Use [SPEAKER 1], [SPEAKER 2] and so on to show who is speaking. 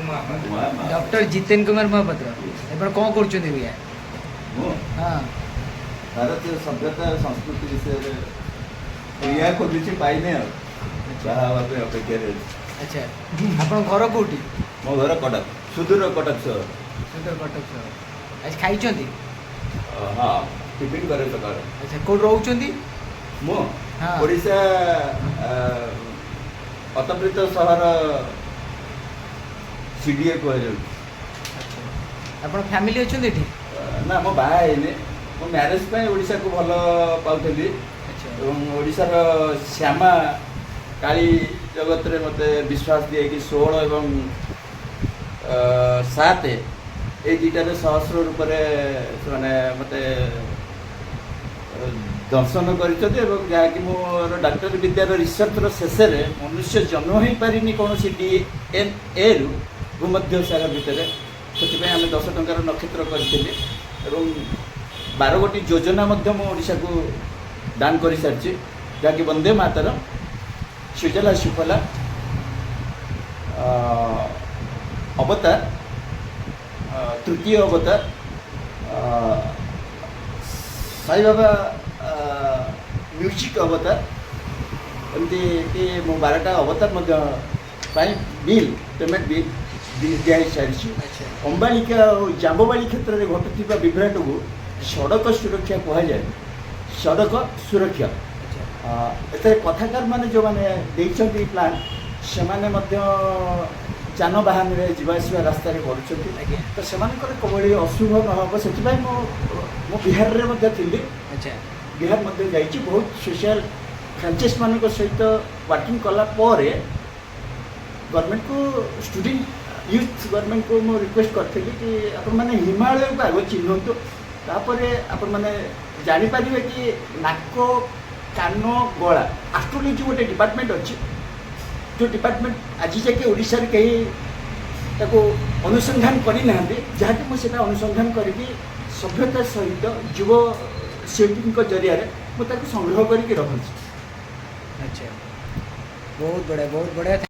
[SPEAKER 1] Doctor Jiten Kumar Mahapatra एबार कौन कर भैया हाँ
[SPEAKER 2] भारतीय सभ्यता संस्कृति विषय क्रिया खोजुची पाइने अपेक्षा
[SPEAKER 1] अच्छा आपन घर कोठी
[SPEAKER 2] मो घर कटक सुदूर कटक सहर
[SPEAKER 1] सुंदर कटक सर आज खाइछंती
[SPEAKER 2] हाँ टिफिन करे सकाळ
[SPEAKER 1] अच्छा कोड रहउछंती
[SPEAKER 2] मो
[SPEAKER 1] हाँ।
[SPEAKER 2] ओडिशा अतप्रित सहर सीडीए को
[SPEAKER 1] आपन फैमिली अछंती एठी
[SPEAKER 2] ना मो बाहा हेने मो मैरेज पे ओडिशा को भल पाउथली
[SPEAKER 1] अच्छा
[SPEAKER 2] एवं ओडिशार श्यामा काली जगत रे मते विश्वास दिए कि 16 एवं 7 ए दुटारे सहस्र रूप से मते दर्शन कर मोर डाक्टर विद्यार रिसर्च शेष मनुष्य जन्म हो पारिनी कौन डीएनए रु भूमध्य सागर भितर से आम 10 टंकार नक्षत्र करी 12 गोटी योजना ओडिशा को दान कर सारी जहाँकि वंदे मातर सुजला सुफला अवतार तृतीय अवतार साई बाबा म्यूजिक अवतार एमती मो 12टा अवतार बिल पेमेंट बिल दिया सारी अंबालिका और जाम्बवाड़ी क्षेत्र में घटुवा विभ्राट को सड़क सुरक्षा कहुए सड़क सुरक्षा एते कथाकार माने जो माने देइछंती प्लान से माने जानवाहन जावासवा रास्ता कर तो से कभी अशुभ नहब से मो बिहार में थी
[SPEAKER 1] अच्छा
[SPEAKER 2] बिहार जाइए बहुत सोशल फ्रांचाइज मान सहित वर्किंग कला गवर्नमेंट को स्टूडेंट यूथ गवर्नमेंट को मो रिक्वेस्ट करी कि आपण मैंने हिमालय को आग चिन्हतु तापर आपण मैंने जापर कि नाक कान गला एस्ट्रोलॉजी गोटे डिपार्टमेंट अच्छी जो डिपार्टमेंट आज जाके ओडिशा रे कहीं ताको अनुसंधान करना जहाँकि मुझे अनुसंधान करके सभ्यता सहित युव शिल्पी जरिया मुझे संग्रह करके रखुच्छी
[SPEAKER 1] अच्छा बहुत बढ़िया